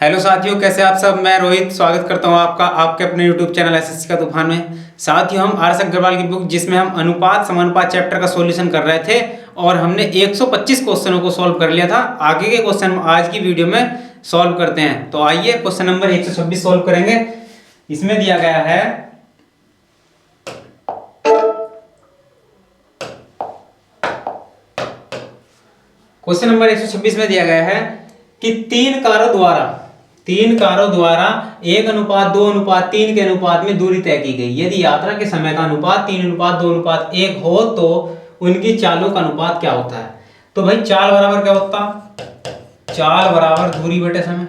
Hello साथियों, कैसे आप सब। मैं रोहित स्वागत करता हूं आपका आपके अपने यूट्यूब चैनल एसएससी का तूफान में। साथियों, हम आर एस अग्रवाल की बुक जिसमें हम अनुपात समानुपात चैप्टर का सॉल्यूशन कर रहे थे और हमने 125 क्वेश्चनों को सॉल्व कर लिया था। आगे के क्वेश्चन आज की वीडियो में सॉल्व करते हैं। तो आइए क्वेश्चन नंबर 126 सॉल्व करेंगे। इसमें दिया गया है क्वेश्चन नंबर 126 में दिया गया है कि तीन कारों द्वारा 1:2:3 के अनुपात में दूरी तय की गई। यदि यात्रा के समय का अनुपात 3:2:1 हो तो उनकी चालों का अनुपात क्या होता है। तो भाई चाल बराबर क्या होता, चाल बराबर दूरी बटे समय।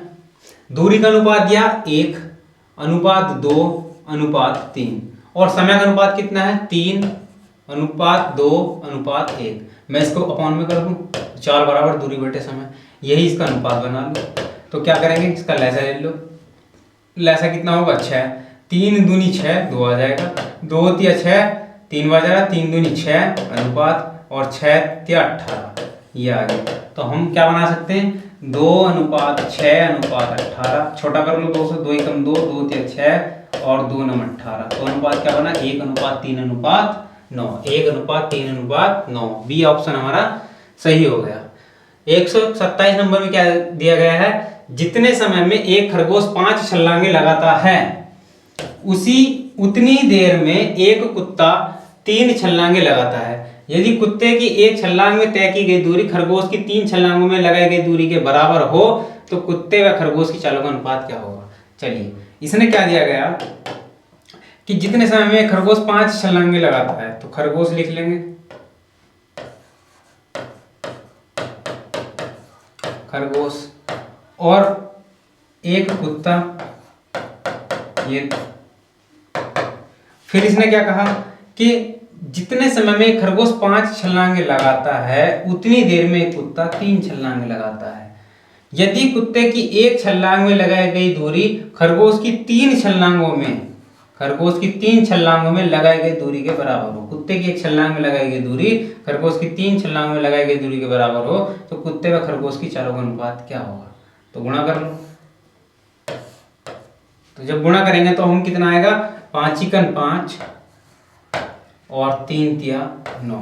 दूरी का अनुपात दिया 1:2:3 और समय का अनुपात कितना है 3:2:1। मैं इसको अपॉन में कर दूं, चाल बराबर दूरी बटे समय, यही इसका अनुपात बना लो। तो क्या करेंगे, इसका लहसा ले लो। लहसा कितना होगा 6, 3 दूनी 6 2 आ जाएगा, 2 तिया 6 3 आ जाएगा, 3 दूनी 6 अनुपात और 6 तिया 18 ये आ गया। तो हम क्या बना सकते हैं 2:6:18। छोटा कर लो 2 से, 2 एकम 2, 2 तिया 6 और 2 नम 18। तो अनुपात क्या बना 1:3:9, 1:3:9। बी ऑप्शन हमारा सही हो गया। 127 नंबर में क्या दिया गया है, जितने समय में एक खरगोश 5 छलांगे लगाता है उतनी देर में एक कुत्ता 3 छलांगे लगाता है। यदि कुत्ते की एक छलांग में तय की गई दूरी खरगोश की 3 छलांगों में लगाई गई दूरी के बराबर हो तो कुत्ते व खरगोश की चालों का अनुपात क्या होगा। चलिए, इसने क्या दिया गया कि जितने समय में खरगोश 5 छलांगे लगाता है, तो खरगोश लिख लेंगे, खरगोश, और एक कुत्ता ये। फिर इसने क्या कहा कि जितने समय में खरगोश 5 छलांगे लगाता है उतनी देर में एक कुत्ता 3 छलांगे लगाता है। यदि कुत्ते की एक छलांग में लगाई गई दूरी खरगोश की 3 छलांगों में लगाई गई दूरी के बराबर हो, कुत्ते की एक छलांग में लगाई गई दूरी खरगोश की 3 छलांग में लगाई गई दूरी के बराबर हो तो कुत्ते व खरगोश की चालों का अनुपात क्या होगा। तो गुणा कर लो। तो जब गुणा करेंगे तो हम कितना आएगा 5 एकम 5 और 3 तिया 9,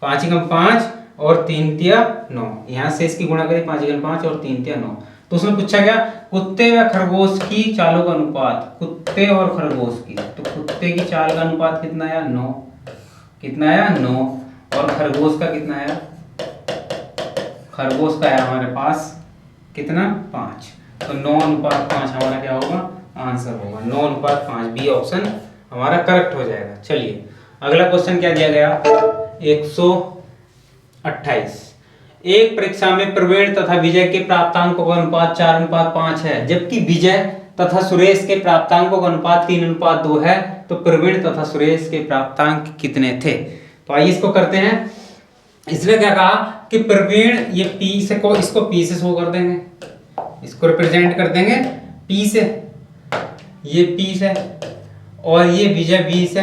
5 एकम 5 और 3 तिया 9। यहां से इसकी गुणा करें 5 एकम 5 और 3 तिया 9। तो उसमें पूछा गया कुत्ते व खरगोश की चालों का अनुपात, कुत्ते और खरगोश की। तो कुत्ते की चाल का अनुपात कितना आया 9, कितना आया 9, और खरगोश का कितना आया, खरगोश का आया हमारे पास कितना 5। तो 9:5 हमारा क्या होगा, आंसर होगा 9:5। बी ऑप्शन हमारा करेक्ट हो जाएगा। चलिए, अगला क्वेश्चन क्या दिया गया 128। एक परीक्षा में प्रवीण तथा विजय के प्राप्तांकों का अनुपात 4:5 है, जबकि विजय तथा सुरेश के प्राप्तांकों का अनुपात 3:2 है। तो प्रवीण तथा सुरेश के प्राप्तांक कितने थे। तो आइए इसको करते हैं। इसने क्या कहा कि प्रवीण, ये P से को इसको P से शो कर देंगे, इसको रिप्रेजेंट कर देंगे P से, ये P से, और ये विजय V से,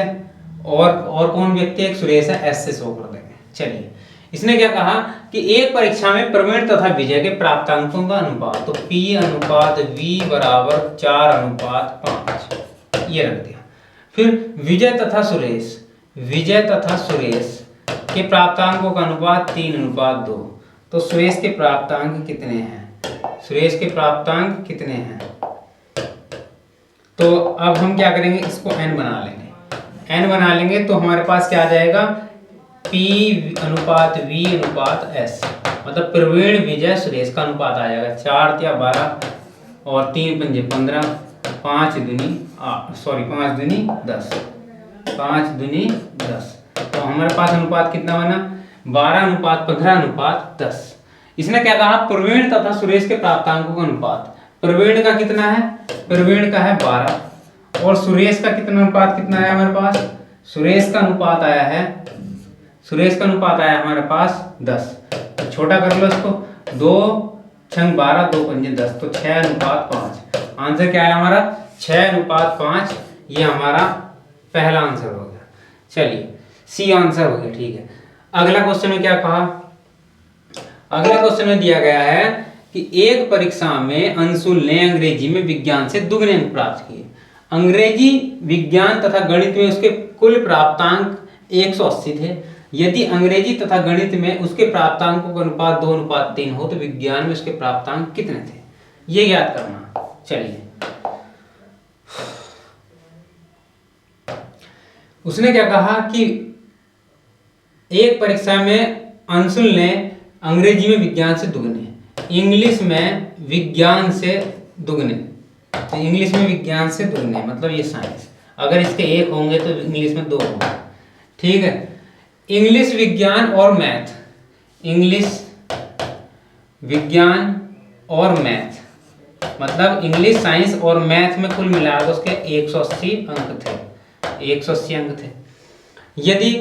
और कौन व्यक्ति एक सुरेश है S से शो कर देंगे। चलिए, इसने क्या कहा कि एक परीक्षा में प्रवीण तथा विजय के प्राप्तांकों का अनुपात, तो P/V बराबर 4:5 ये रख दिया। फिर विजय तथा सुरेश के प्राप्तांकों का अनुपात 3:2। तो सुरेश के प्राप्तांक कितने हैं, सुरेश के प्राप्तांक कितने हैं। तो अब हम क्या करेंगे, इसको n बना लेंगे तो हमारे पास क्या आ जाएगा P/V/S, मतलब प्रवीण विजय सुरेश का अनुपात आ जाएगा 4 तिया 12 और 3 पंजे 15, 5 दूनी 10, 5 दूनी 10। तो हमारे पास अनुपात कितना बना 12:15:10। इसने क्या कहा प्रवीण तथा सुरेश के प्राप्तांकों का अनुपात, प्रवीण का कितना है, प्रवीण का है 12 और सुरेश का कितना अनुपात कितना है हमारे पास, सुरेश का अनुपात आया हमारे पास 10। तो छोटा कर लो इसको, 2 छंग 12 2 पंजे 10, तो 6:5। आंसर क्या है हमारा 6:5। ये हमारा पहला आंसर हो गया। चलिए, सी आंसर हो गया। ठीक है, अगला क्वेश्चन में क्या कहा, अगले क्वेश्चन में दिया गया है कि एक परीक्षा में अंशुल ने अंग्रेजी में विज्ञान से दुगने अंक प्राप्त किए। अंग्रेजी, विज्ञान तथा गणित में उसके कुल प्राप्तांक 180 थे। यदि अंग्रेजी तथा गणित में उसके प्राप्तांकों का अनुपात 2:3 हो तो विज्ञान में उसके प्राप्तांक कितने थे, ये याद करना। चलिए, उसने क्या कहा कि एक परीक्षा में अंशुल ने अंग्रेजी में विज्ञान से दुगने, इंग्लिश में विज्ञान से दुगने, तो इंग्लिश में विज्ञान से दुगने मतलब ये साइंस, अगर इसके एक होंगे तो इंग्लिश में 2 होंगे। ठीक है, इंग्लिश, विज्ञान और मैथ, इंग्लिश, विज्ञान और मैथ, मतलब इंग्लिश, साइंस और मैथ में कुल मिलाकर उसके 180 अंक थे, 180 अंक थे। यदि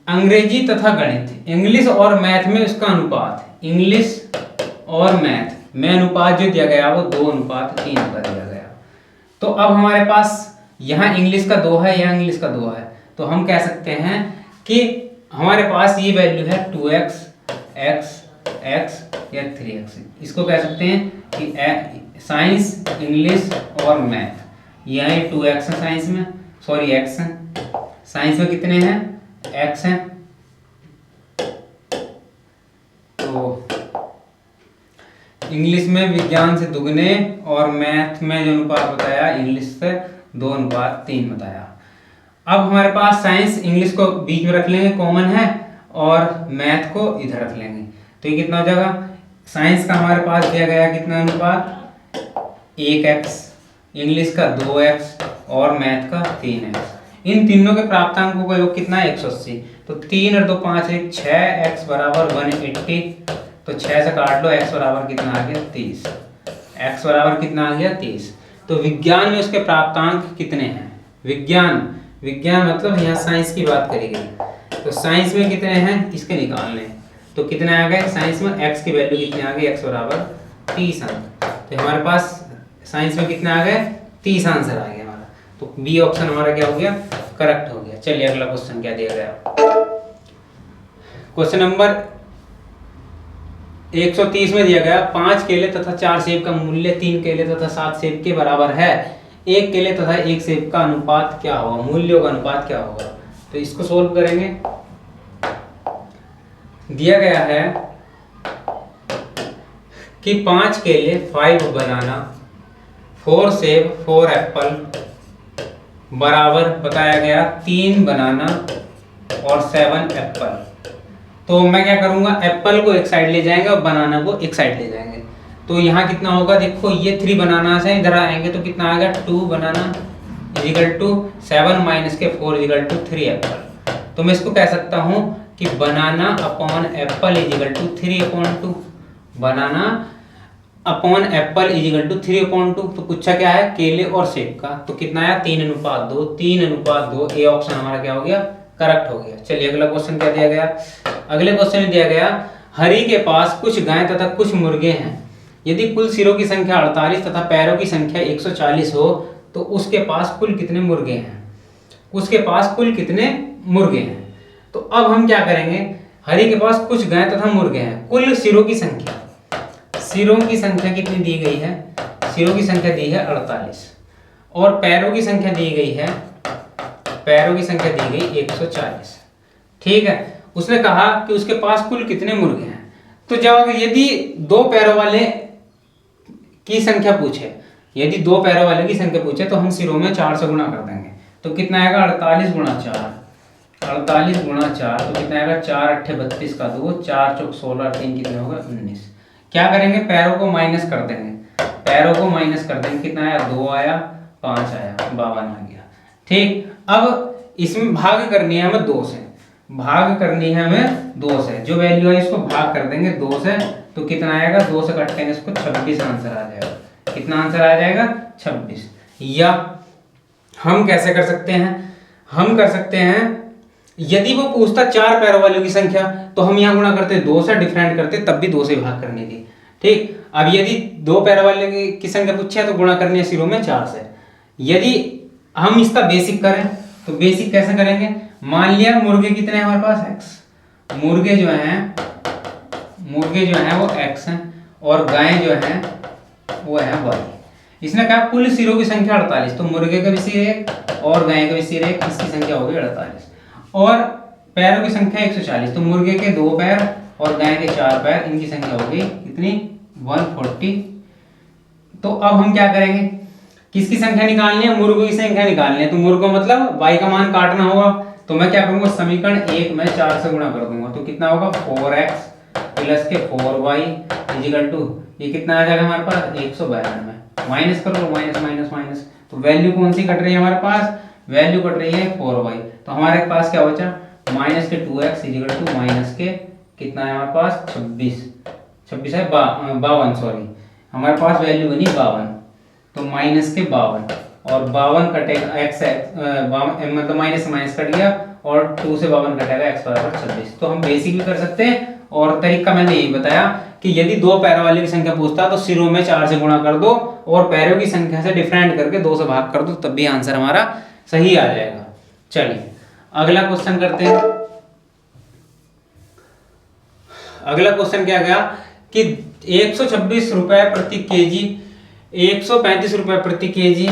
अंग्रेजी तथा गणित, इंग्लिश और मैथ में उसका अनुपात, इंग्लिश और मैथ में अनुपात जो दिया गया वो 2:3 का दिया गया। तो अब हमारे पास यहाँ इंग्लिश का 2 है, यहाँ इंग्लिश का 2 है, तो हम कह सकते हैं कि हमारे पास ये वैल्यू है 2x, x, x या 3x। इसको कह सकते हैं कि साइंस, इंग्लिश और मैथ, यहाँ 2x है साइंस में, सॉरी x है, साइंस में कितने हैं, x हैं। तो इंग्लिश में विज्ञान से दुगने और मैथ में जो अनुपात बताया इंग्लिश से 2:3 बताया। अब हमारे पास साइंस, इंग्लिश को बीच में रख लेंगे, कॉमन है, और मैथ को इधर रख लेंगे, तो ये कितना हो जाएगा, साइंस का हमारे पास दिया गया कितना अनुपात 1x, इंग्लिश का 2x और मैथ का 3x। इन तीनों के प्राप्तांकों का योग कितना है 180, तो 3 और 2 5 1 6, x बराबर 180, तो 6 से काट लो, x बराबर कितना आ गया 30, x बराबर कितना आ गया 30। तो विज्ञान में उसके प्राप्तांक कितने हैं, विज्ञान मतलब यहाँ साइंस की बात करी गई, तो साइंस में कितने हैं इसके निकालने, तो कितने आ गए साइंस में, x की वैल्यू कितनी आ गई, x बराबर 30 अंक। तो हमारे पास साइंस में कितने आ गए 30 आंसर आ गया हमारा, तो बी ऑप्शन हमारा क्या हो गया, करेक्ट हो गया। चलिए अगला क्वेश्चन क्या दिया गया, क्वेश्चन नंबर 130 में दिया गया 5 केले तथा 4 सेब का मूल्य 3 केले तथा 7 सेब के बराबर है, 1 केले तथा 1 सेब का अनुपात क्या होगा, मूल्यों का अनुपात क्या होगा। तो इसको सोल्व करेंगे। दिया गया है कि 5 केले 5 बनाना 4 सेब 4 एप्पल बराबर बताया गया 3 बनाना और 7 एप्पल। तो मैं क्या करूंगा, एप्पल को एक साइड ले जाएंगे और बनाना को एक साइड ले जाएंगे, तो यहाँ कितना होगा, देखो ये 3 बनाना से इधर आएंगे तो कितना आएगा 2 बनाना इजिकल टू 7 माइनस के 4 इजिकल टू 3 एप्पल। तो मैं इसको कह सकता हूँ कि banana upon apple equal to 3/2, banana upon apple equal to 3/2। तो पूछा क्या है, केले और सेब का, तो कितना आया 3:2, 3:2, ए ऑप्शन हमारा क्या हो गया, करेक्ट हो गया। चलिए अगला क्वेश्चन क्या दिया गया, अगले क्वेश्चन में दिया गया हरि के पास कुछ गाय तथा कुछ मुर्गे हैं, यदि कुल सिरों की संख्या 48 तथा पैरों की संख्या 140 हो तो उसके पास कुल कितने मुर्गे हैं, उसके पास कुल कितने मुर्गे हैं। तो अब हम क्या करेंगे, हरि के पास कुछ गाय तथा मुर्गे हैं, कुल सिरों की संख्या, सिरों की संख्या कितनी दी गई है, सिरों की संख्या दी है 48 और पैरों की संख्या दी गई है, पैरों की संख्या दी गई 140। ठीक है, उसने कहा कि उसके पास कुल कितने मुर्गे हैं। तो जब यदि 2 पैरों वाले की संख्या पूछे, यदि 2 पैरों वाले की संख्या पूछे तो हम सिरों में 4 से गुणा कर देंगे, तो कितना आएगा 48 गुणा 4, 48 गुणा 4, तो कितना आएगा 4 8 32 का 2, 4 चौक 16, 3 कितने होगा 19। क्या करेंगे, पैरों को माइनस कर देंगे, पैरों को माइनस कर देंगे, कितना आया 2 आया 5 आया 52 आ गया। ठीक, अब इसमें भाग करनी है हमें 2 से, भाग करनी है हमें 2 से, जो वैल्यू है इसको भाग कर देंगे 2 से, तो कितना आएगा 2 से काटेंगे इसको 26 आंसर आ जाएगा। कितना आंसर आ जाएगा 26। या हम कैसे कर सकते हैं, हम कर सकते हैं यदि वो पूछता 4 पैरों वालों की संख्या तो हम यहाँ गुणा करते 2 से, डिफरेंट करते तब भी 2 से भाग करनी थी। ठीक, अब यदि 2 पैरों वाले की संख्या पूछे तो गुणा करनी है सिरों में 4 से। यदि हम इसका बेसिक करें तो बेसिक कैसे करेंगे, मान लिया मुर्गे कितने हैं हमारे पास x, मुर्गे जो हैं वो x हैं और गायें जो हैं वो है वाई। इसने कहा कुल सिरों की संख्या 48, तो मुर्गे का भी सिर 1 और गाय का भी सिर 1, इसकी संख्या होगी 48। और पैरों की संख्या 140, तो मुर्गे के 2 पैर और गाय के 4 पैर, इनकी संख्या होगी कितनी 140। तो अब हम क्या करेंगे, किसकी संख्या निकालनी है, मुर्गों की संख्या निकालनी है। तो मुर्गों मतलब y का मान काटना होगा, तो मैं क्या करूंगा, समीकरण 1 में 4 से गुणा कर दूंगा, तो कितना होगा 4x प्लस के 4y इजिकल टू ये कितना आ जाएगा हमारे पास 192। माइनस कर लो, माइनस माइनस माइनस, तो वैल्यू कौन सी कट रही है हमारे पास, वैल्यू कट रही है 4y। तो हमारे पास क्या बचा माइनस के 2x इजिकल टू माइनस के कितना है हमारे पास 26 है 52, सॉरी हमारे पास वैल्यू बनी 52, तो माइनस के 52 और 52 कटेगा x मतलब माइनस माइनस कट गया और 2 से 52 कटेगा x बराबर 26। तो हम बेसिक भी कर सकते हैं और तरीका मैंने यही बताया कि यदि 2 पैरों वाले की संख्या पूछता तो सिरों में 4 से गुणा कर दो और पैरों की संख्या से डिफरेंट करके 2 से भाग कर दो, तब भी आंसर हमारा सही आ जाएगा। चलिए अगला क्वेश्चन करते हैं। अगला क्वेश्चन क्या गया कि 126 रुपए प्रति केजी, 135 रुपए प्रति केजी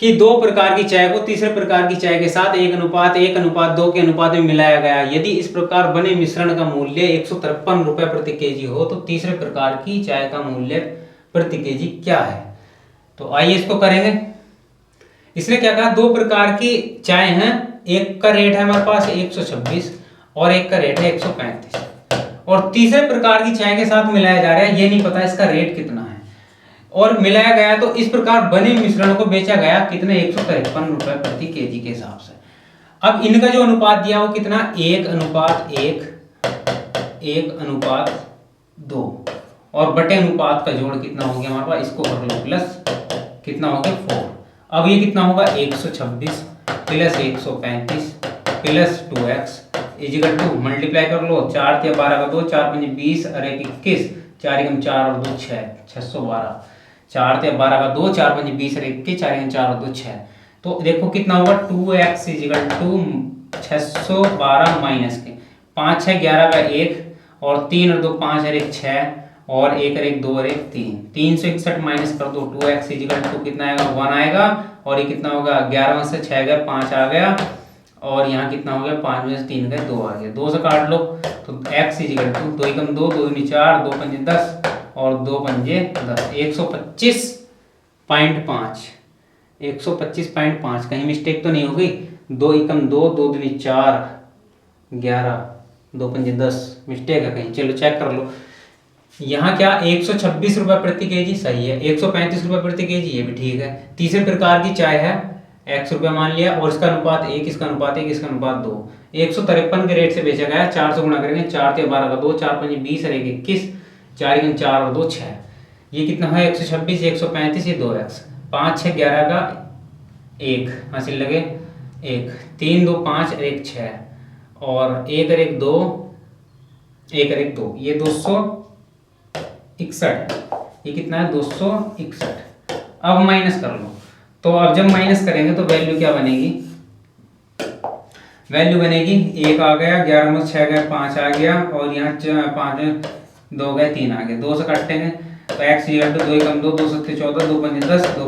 कि 2 प्रकार की चाय को तीसरे प्रकार की चाय के साथ 1:1:2 के अनुपात में मिलाया गया। यदि इस प्रकार बने मिश्रण का मूल्य 153 रुपए प्रति केजी हो तो तीसरे प्रकार की चाय का मूल्य प्रति केजी क्या है। तो आइए इसको करेंगे। इसने क्या कहा, 2 प्रकार की चाय हैं, एक का रेट है हमारे पास 126 और एक का रेट है 135 और तीसरे प्रकार की चाय के साथ मिलाया जा रहा है, ये नहीं पता इसका रेट कितना है और मिलाया गया तो इस प्रकार बने मिश्रण को बेचा गया कितने 153 रुपए प्रति केजी के हिसाब से। अब इनका जो अनुपात दिया वो कितना 1:1 1:2 और बटे अनुपात का जोड़ कितना हो गया हमारे पास, इसको कर लो प्लस कितना हो गया 4। अब ये कितना होगा 126 plus 135 plus 2x equal to multiply कर लो 4 × 12 का 2 4 × 5 20 और 1 21 4 × 4 और 2 6 612 4 × 12 का 2 4 × 5 20 और 1 21 4 × 4 और 2 6। तो देखो कितना होगा 2x इजिकल टू 612 माइनस के 5 6 11 का 1 और 3 और 2 5 और 1 6 और 1 और 1 2 और 1 3 361 माइनस कर दो 2x इजिकल टू कितना आएगा 1 आएगा और ये कितना होगा 11 में से 6 गया 5 आ गया और यहाँ कितना हो गया 5 में से 3 गए 2 आ गया, 2 से काट लो तो x इजिकल टू 2 × 2 2 × 4 2 × 5 10 और 2 × 10 125.5 125.5 कहीं मिस्टेक तो नहीं हो गई, 2 × 2 2 × 4 11 2 × 10 मिस्टेक है कहीं, चलो चेक कर लो। यहाँ क्या 126 रुपए प्रति केजी सही है, 135 रुपए प्रति केजी ये भी ठीक है। तीसरे प्रकार की चाय है x रुपया मान लिया और इसका अनुपात 1 इसका अनुपात 1 इसका अनुपात 2 153 के रेट से बेचा गया, 4 से गुणा करेंगे 4 × 12 का 2 4 × 5 20 और 1 21 4 × 4 और 2 6 ये कितना है 126 135 ये 2x 5 6 11 का 1 हासिल लगे 1 3 2 5 और 1 6 और 1 और 1 2 1 और 1 2 ये 261 ये कितना है 261। अब माइनस कर लो, तो अब जब माइनस करेंगे तो वैल्यू क्या बनेगी, वैल्यू बनेगी 1 आ गया 11 में 6 गए 5 आ गया और यहाँ 5 में 2 गए 3 आ गया, 2 से काटेंगे तो x इक्वल टू 2 × 2 2 7 14 2 5 10 2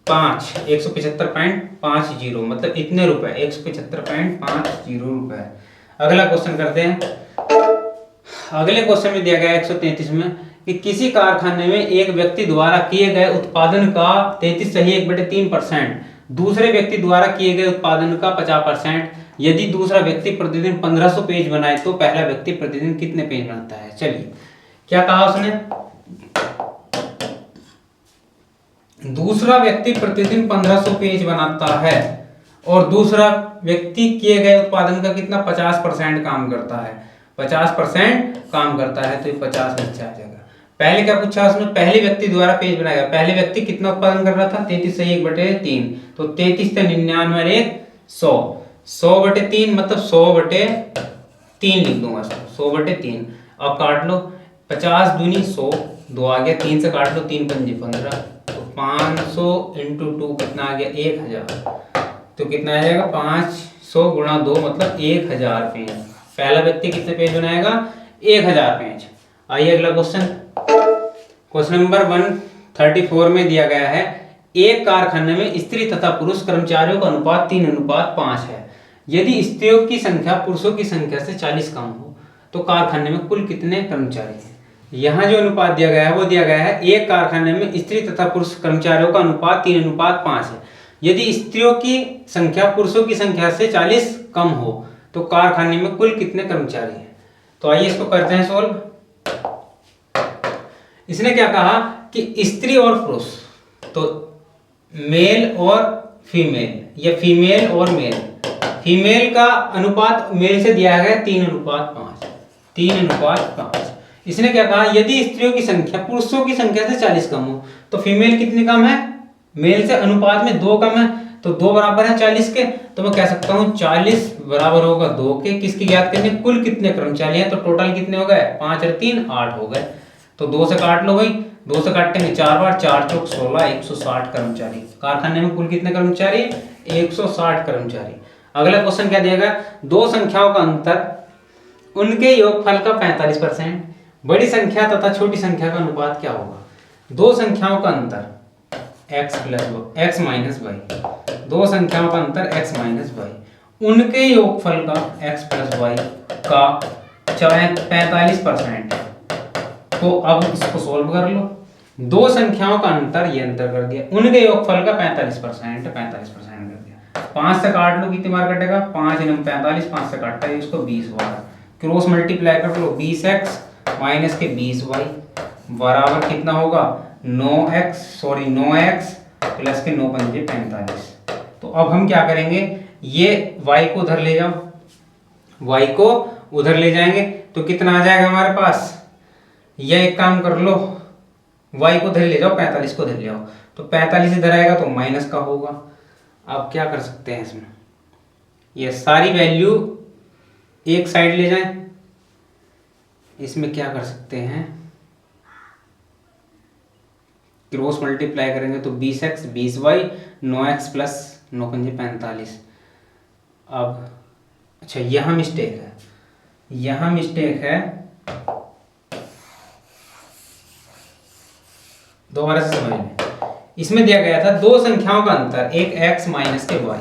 5 175.50 मतलब इतने रुपए 175.50 रुपए। अगला क्वेश्चन करते हैं। अगले क्वेश्चन में दिया गया 133 में कि किसी कारखाने में एक व्यक्ति द्वारा किए गए उत्पादन का 33.3% दूसरे व्यक्ति द्वारा किए गए उत्पादन का 50%। यदि दूसरा व्यक्ति प्रतिदिन 1500 पेज बनाए तो पहला व्यक्ति प्रतिदिन कितने पेज बनाता है। चलिए क्या कहा उसने, दूसरा व्यक्ति प्रतिदिन 1500 पेज बनाता है और दूसरा व्यक्ति किए गए उत्पादन का कितना 50% काम करता है, 50% काम करता है, तो ये 50 नीचे आ जाएगा। पहले क्या पूछा उसने, पहले व्यक्ति द्वारा पेज बनाएगा, पहले व्यक्ति कितना उत्पादन कर रहा था 33 से 1/3 तो 33 से 99 और 1 100 100/3 मतलब 100/3 लिख दूंगा, 100/3। अब काट लो 50 दूनी 100 2 आ गया, 3 से काट लो 3 × 5 15 तो 500 × 2 कितना आ गया 1000 तो कितना आ जाएगा 500 × 2 मतलब 1000 पेज। पहला व्यक्ति कितने पेज बनाएगा 1000 पेज। आइए अगला क्वेश्चन। क्वेश्चन नंबर 134 में दिया गया है एक कारखाने में स्त्री तथा पुरुष कर्मचारियों का अनुपात 3:5 है। यदि स्त्रियों की संख्या पुरुषों की संख्या से 40 कम हो तो कारखाने में कुल कितने कर्मचारी हैं? यहाँ जो अनुपात दिया गया है वो दिया गया है एक कारखाने में स्त्री तथा पुरुष कर्मचारियों का अनुपात 3:5 है। यदि स्त्रियों की संख्या पुरुषों की संख्या से 40 कम हो तो कारखाने में कुल कितने कर्मचारी हैं? तो आइए इसको करते हैं सोल्व। इसने क्या कहा कि स्त्री और पुरुष, तो मेल और फीमेल या फीमेल और मेल, फीमेल का अनुपात मेल से दिया गया 3:5। 3:5। इसने क्या कहा यदि स्त्रियों की संख्या पुरुषों की संख्या से 40 कम हो तो फीमेल कितनी कम है? मेल से अनुपात में 2 कम है, तो 2 बराबर है 40 के। तो मैं कह सकता हूं 40 बराबर होगा 2 के। किसकी ज्ञात करनी? कुल कितने कर्मचारी हैं? तो टोटल कितने हो गए? 5 और 3 8 हो गए। तो 2 से काट लो भाई, 2 से काटेंगे 4 बार, 4 चौक 16, 160 कर्मचारी। कारखाने में कुल कितने कर्मचारी? 160 कर्मचारी। अगला क्वेश्चन क्या दिया गया? दो संख्याओं का अंतर उनके योगफल का 45%। बड़ी संख्या तथा छोटी संख्या का अनुपात क्या होगा? दो संख्याओं का अंतर x माइनस वाई, दो संख्याओं का अंतर x माइनस वाई, उनके योगफल का x प्लस वाई का 45%। तो अब इसको सोल्व कर लो। दो संख्याओं का अंतर, ये अंतर कर दिया, उनके योगफल का 45% कर दिया। 5 से काट लो, कितनी बार कटेगा? 5 × 45, 5 से काटता है इसको 20 बार। क्रॉस मल्टीप्लाई कर लो, 20x माइनस के 20y बराबर कितना होगा? 9x प्लस के 9 पंजे 45। तो अब हम क्या करेंगे, ये y को उधर ले जाओ, y को उधर ले जाएंगे तो कितना आ जाएगा हमारे पास? यह एक काम कर लो, y को उधर ले जाओ, 45 को उधर ले आओ, तो 45 इधर आएगा तो माइनस का होगा। अब क्या कर सकते हैं इसमें, ये सारी वैल्यू एक साइड ले जाएं। इसमें क्या कर सकते हैं, क्रॉस मल्टीप्लाई करेंगे तो 20x 20y 9x प्लस 9 पंजे 45। अब अच्छा यहाँ मिस्टेक है, यहाँ मिस्टेक है, दोबारा से समझ लें। इसमें दिया गया था दो संख्याओं का अंतर, एक x माइनस के y,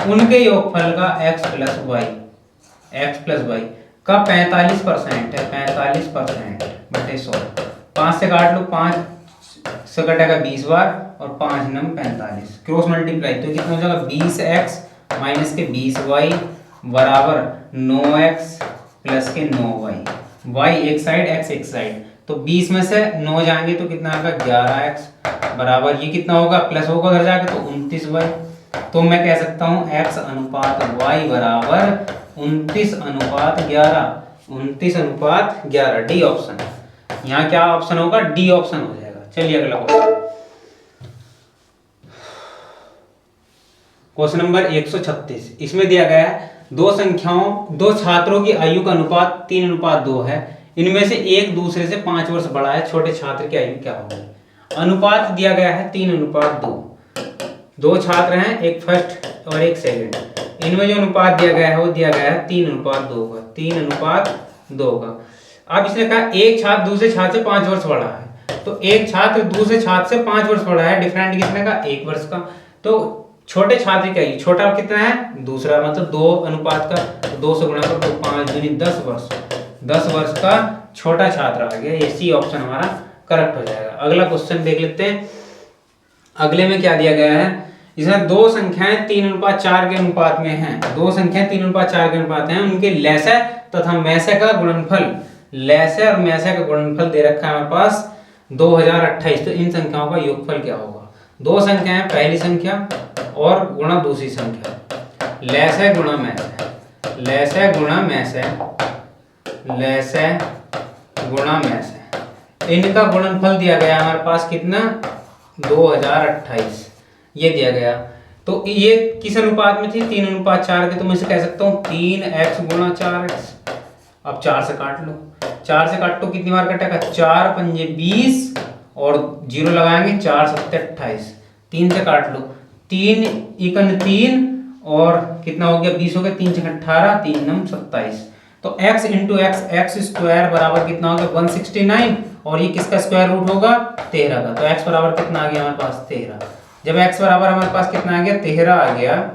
उनके योगफल का x प्लस वाई का 45% है। 45% बटे 100। 5 से काट लो, 5 से कटेगा 20 बार और 5 × 45 क्रॉस मल्टीप्लाई तो कितना हो जाएगा? 20x माइनस के 20y बराबर 9x प्लस के 9y। y एक साइड, x एक साइड, तो 20 में से 9 जाएंगे तो कितना आएगा? 11x बराबर ये कितना होगा? प्लस होगा उधर जाके तो 29y। तो मैं कह सकता हूँ x अनुपात y बराबर 29:11। 29:11 डी ऑप्शन। यहाँ क्या ऑप्शन होगा? डी ऑप्शन हो जाएगा। चलिए अगला क्वेश्चन, क्वेश्चन नंबर 136। इसमें दिया गया है दो छात्रों की आयु का अनुपात 3:2 है। इनमें से एक दूसरे से 5 वर्ष बड़ा है, छोटे छात्र की आयु क्या होगी? अनुपात दिया गया है 3:2। दो छात्र हैं, एक फर्स्ट और एक सेकंड। इनमें जो अनुपात दिया गया है वो दिया गया है 3:2 का। 3:2 का। अब इसने कहा एक छात्र दूसरे छात्र से 5 वर्ष बड़ा है, तो एक छात्र दूसरे छात्र से 5 वर्ष बड़ा है, डिफरेंट कितने का? 1 वर्ष का। तो छोटे छात्र का छोटा कितना है? दूसरा, मतलब 2 अनुपात का, तो 2 से गुणा करो तो 5 दूनी 10 वर्ष। 10 वर्ष का छोटा छात्र आ गया। ये सी ऑप्शन हमारा करेक्ट हो जाएगा। अगला क्वेश्चन देख लेते हैं। अगले में क्या दिया गया है? इसमें दो संख्याएं 3:4 के अनुपात में हैं। दो संख्याएं 3:4 के अनुपात हैं, उनके लैसय तथा मैसय का गुणनफल, लैसय और मैसय का गुणनफल दे रखा है हमारे पास 2028। तो इन संख्याओं का योगफल क्या होगा? दो संख्याएं, पहली संख्या और गुणा दूसरी संख्या, लैसय गुणा मैसय, लैसय गुणा मैसय, लैसय गुणा मैसय, इनका गुणनफल दिया गया हमारे पास कितना? 2028 ये दिया गया। तो ये किस अनुपात में थी? 3:4 के। तो मैं इसे कह सकता हूँ 3x गुणा 4x। अब 4 से काट लो, 4 से काटो कितनी बार कटेगा? 4 पंजे 20 और 0 लगाएंगे, 4 7 28। 3 से काट लो, 3 × 3 और कितना हो गया? 20 हो गया, 3 × 18, 3 × 9 27। तो x into x, x square बराबर कितना होगा 169, और ये किसका स्क्वायर रूट होगा 13 का। तो x बराबर कितना आ गया हमारे पास 13। जब x बराबर हमारे पास कितना आ गया 13 आ गया,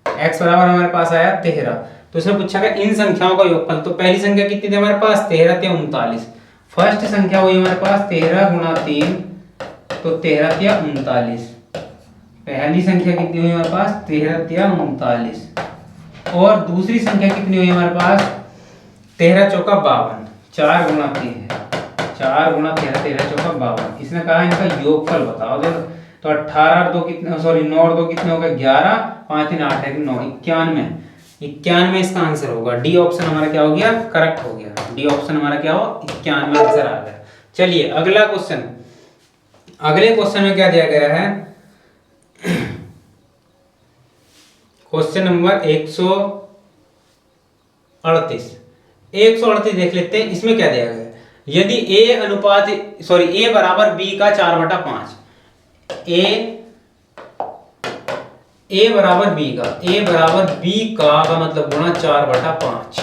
x बराबर हमारे पास आया 13, तो इसने पूछा कि इन संख्याओं का योगफल। तो पहली संख्या कितनी थी हमारे पास 13 × 39, फर्स्ट संख्या हुई हमारे पास 13 × 3, तो 13 × 39। पहली संख्या कितनी हुई हमारे पास 13 × 39, और दूसरी संख्या कितनी हुई हमारे पास 13 × 4 = 52, 4 × 3 है, 4 × 13, 13 × 4 = 52। इसने कहा इनका योगफल बताओ। तो 18 और 2 कितने, सॉरी 9 और 2 कितने हो गए 11, 5 3 8 है 9, 91, 91 इसका आंसर होगा। डी ऑप्शन हमारा क्या हो गया करेक्ट हो गया। डी ऑप्शन हमारा क्या हो 91 आंसर आ गया। चलिए अगला क्वेश्चन, अगले क्वेश्चन में क्या दिया गया है, क्वेश्चन नंबर 138 देख लेते हैं। इसमें क्या दिया गया है, यदि a अनुपात a बराबर b का 4/5, a बराबर b का मतलब गुणा 4/5,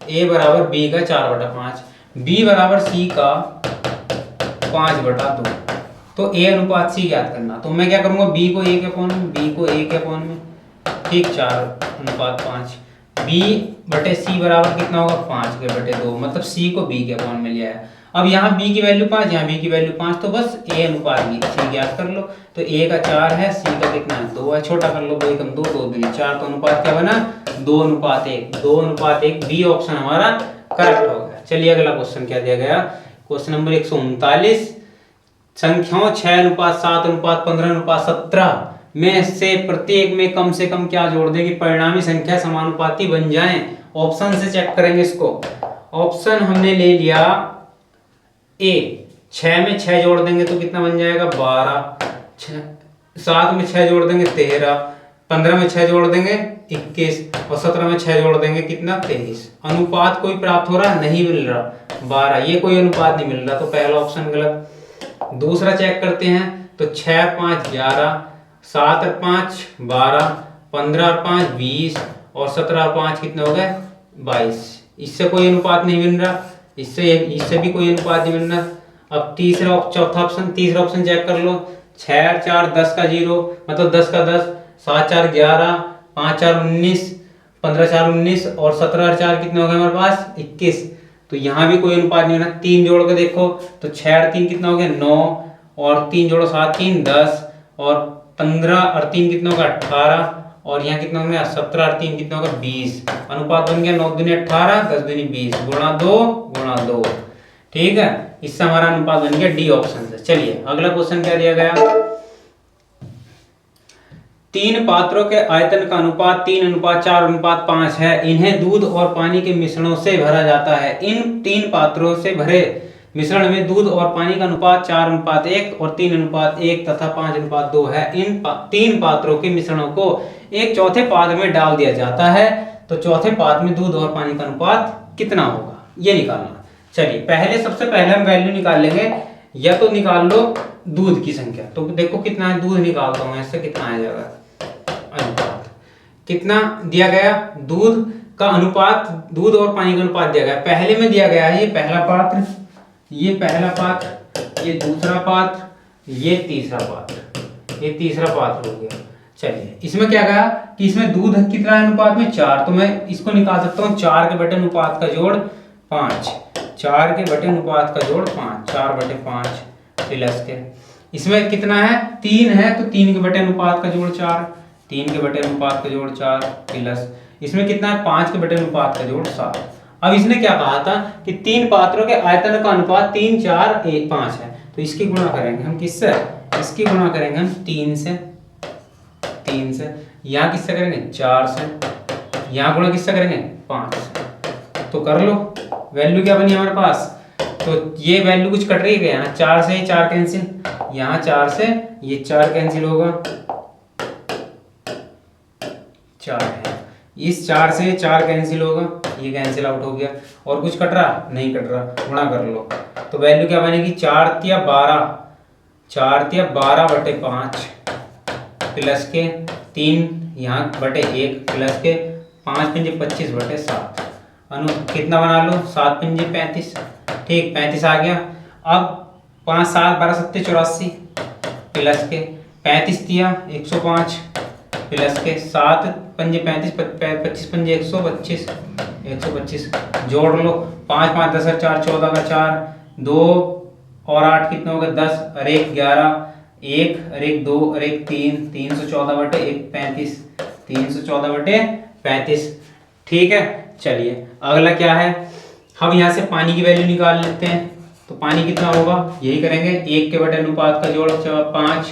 a बराबर b का 4/5, b बराबर c का 5/2, तो a अनुपात c ज्ञात करना। तो मैं क्या करूंगा b को 1/, में ठीक 4/5, b/c बराबर कितना होगा 5/2, मतलब c को b के अपॉन में लिया है। अब यहाँ b की वैल्यू 5, यहाँ b की वैल्यू 5, तो बस a अनुपात c ज्ञात कर लो। तो a का 4 है, c का कितना है 2 है, छोटा कर लो 2 × 2 2 2 4, तो अनुपात क्या बना 2:1, 2:1, बी ऑप्शन हमारा करेक्ट हो गया। चलिए अगला क्वेश्चन क्या दिया गया, क्वेश्चन नंबर 139, संख्याओं 6:7, 15:17 में से प्रत्येक में कम से कम क्या जोड़ दें कि परिणामी संख्या समानुपाती बन जाएं। ऑप्शन से चेक करेंगे इसको। ऑप्शन हमने ले लिया ए, 6 में 6 जोड़ देंगे तो कितना बन जाएगा 12, 7 में 6 जोड़ देंगे 13, 15 में 6 जोड़ देंगे 21, और 17 में 6 जोड़ देंगे कितना 23। अनुपात कोई प्राप्त हो रहा नहीं मिल रहा 12, ये कोई अनुपात नहीं मिल रहा, तो पहला ऑप्शन गलत। दूसरा चेक करते हैं, तो 6 × 5 = 11, 7 × 5 = 12, 15 × 5 = 20, और 17 × 5 कितने हो गए 22। इससे कोई अनुपात नहीं मिल रहा, इससे भी कोई अनुपात नहीं मिल रहा। अब तीसरा ऑप्शन चेक कर लो, 6 और 4 10 का 0, मतलब 10 का 10, 7 4 11, 5 4 19, 15 4 19, और 17 और 4 कितने हो गए हमारे पास 21। तो यहाँ भी कोई अनुपात नहीं हो रहा। 3 जोड़ के देखो, तो 6 और 3 कितना हो गया 9, और 3 जोड़ो 7 3 10, और 15 और 3 कितना होगा 18, और यहाँ कितना हो गया 17 और 3 कितना होगा 20। अनुपात बन गया 9 दूनी 18, 10 दूनी 20, गुणा 2, ठीक है। इससे हमारा अनुपात बन गया डी ऑप्शन से। चलिए अगला क्वेश्चन क्या दिया गया, 3 पात्रों के आयतन का अनुपात 3:4:5 है। इन्हें दूध और पानी के मिश्रणों से भरा जाता है। इन 3 पात्रों से भरे मिश्रण में दूध और पानी का अनुपात 4:1 और 3:1 तथा 5:2 है। इन 3 पात्रों के मिश्रणों को एक चौथे पात्र में डाल दिया जाता है, तो चौथे पात्र में दूध और पानी का अनुपात कितना होगा, ये निकालना। चलिए सबसे पहले हम वैल्यू निकाल लेंगे, या तो निकाल लो दूध की संख्या। तो देखो कितना है, दूध निकालता हूं, इससे कितना आ जाएगा अनुपात, कितना दिया गया दूध का अनुपात, दूध और पानी का अनुपात दिया गया। पहले में दिया गया है ये पहला पात्र, ये पहला पात्र, ये दूसरा पात्र, ये तीसरा पात्र, ये तीसरा पात्र हो गया। चलिए इसमें क्या कहा कि इसमें दूध कितना है अनुपात में 4, तो मैं इसको निकाल सकता हूँ 4 अनुपात का जोड़ 5, 4 अनुपात का जोड़ 5, 4/5 प्लस के। इसमें कितना है 3 है, तो 3 अनुपात का जोड़ 4, 3 अनुपात का जोड़ 4 प्लस, इसमें कितना है 5 अनुपात का जोड़ 7। अब इसने क्या कहा था कि 3 पात्रों के आयतन का अनुपात 3 4 1 5 है, तो इसकी गुणा करेंगे हम किससे, इसकी गुणा करेंगे हम 3 से, यहाँ किससे करेंगे 4 से, यहाँ गुणा किससे करेंगे 5 से। तो कर लो, वैल्यू क्या बनी हमारे पास, तो ये वैल्यू कुछ कट रही है, यहाँ 4 से 4 कैंसिल, यहाँ 4 से ये 4 कैंसिल होगा, 4 है, इस 4 से 4 कैंसिल होगा, ये कैंसिल आउट हो गया। और कुछ कट रहा नहीं कट रहा, गुणा कर लो, तो वैल्यू क्या बनेगी 4 × 12, 4 × 12/5 प्लस के 3 यहाँ बटे 1 प्लस के 5 × 25/7। कितना बना लो, 7 पंजे 35, ठीक 35 आ गया। अब 5 7 12 7 84 प्लस के 35 दिया 105 प्लस के 7 पंजे 35 25 पंजे 125 125 जोड़ लो, 5 5 10 4 14 का 4 2 और 8 कितना हो गया 10 और 1 11 1 और 1 2 और 1 3 314 बटे 1 35 314 बटे 35, ठीक है। चलिए अगला क्या है, हम यहाँ से पानी की वैल्यू निकाल लेते हैं। तो पानी कितना होगा, यही करेंगे 1 के बटे अनुपात का जोड़ 5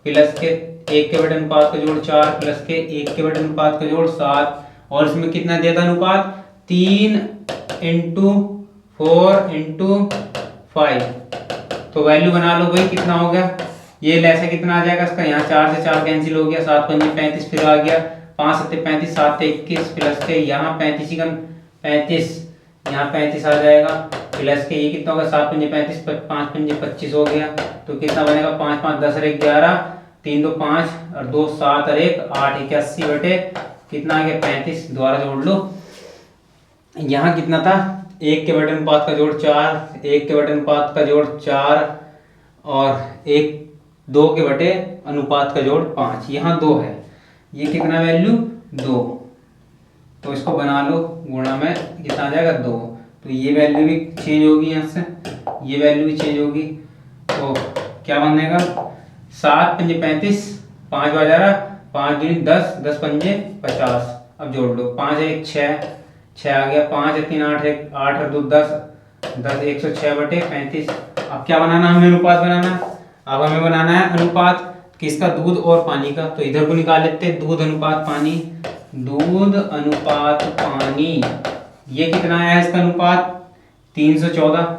प्लस के 1 के बटे अनुपात का जोड़ 4 प्लस के 1 के बटे अनुपात का जोड़ 7, और इसमें कितना दिया था अनुपात 3 × 4 × 5। तो वैल्यू बना लो भाई, कितना हो गया, ये ऐसे कितना आ जाएगा इसका, यहाँ 4 से 4 कैंसिल हो गया, 7 पंजे 35 फिर आ गया, 5 7 35 7 21 प्लस के यहाँ 35 का 35 यहाँ 35 आ जाएगा प्लस के ये कितना होगा 7 पंजे 35 5 पंजे 25 हो गया। तो कितना बनेगा 5 5 10 और 1 11 3 2 5 और 2 7 और 1 8 81 बटे कितना आ गया 35, दोबारा जोड़ लो। यहाँ कितना था 1 के बटे अनुपात का जोड़ 4 1 के बटे अनुपात का जोड़ 4 और 1 2 के बटे अनुपात का जोड़ 5, यहाँ 2 है, ये कितना वैल्यू 2, तो इसको बना लो गुणा में कितना आ जाएगा 2। तो ये वैल्यू भी चेंज होगी, यहाँ से ये वैल्यू भी चेंज होगी, तो क्या बनेगा 7 पंजे 35 5 बजा 5 दूनी 10 10 पंजे 50। अब जोड़ लो 5 1 6 आ गया, 5 3 8 1 8 और 2 10 10 106 बटे 35। अब क्या बनाना हमें अनुपात बनाना, अब हमें बनाना है अनुपात किसका, दूध और पानी का। तो इधर को निकाल लेते हैं, दूध अनुपात पानी, दूध अनुपात पानी, ये कितना है इसका अनुपात 314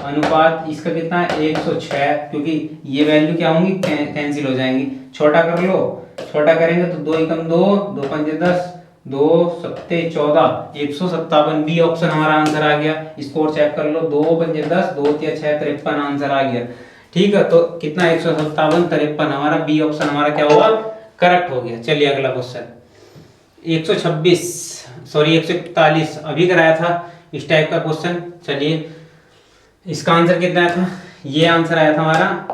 अनुपात इसका कितना है 106, क्योंकि ये वैल्यू क्या होंगी कैंसिल हो जाएंगी, छोटा कर लो, छोटा करेंगे तो 2 एकम 2 2 पंजे 10 2 7 14 157, बी ऑप्शन हमारा आंसर आ गया। स्कोर चेक कर लो, 2 पंजे 10 2 3 6 53 आंसर आ गया, ठीक है। तो कितना 157 53 हमारा बी ऑप्शन हमारा क्या होगा, करेक्ट हो गया। चलिए अगला क्वेश्चन 141 अभी कराया था इस टाइप का क्वेश्चन। चलिए इसका आंसर कितना था, ये आंसर आया था हमारा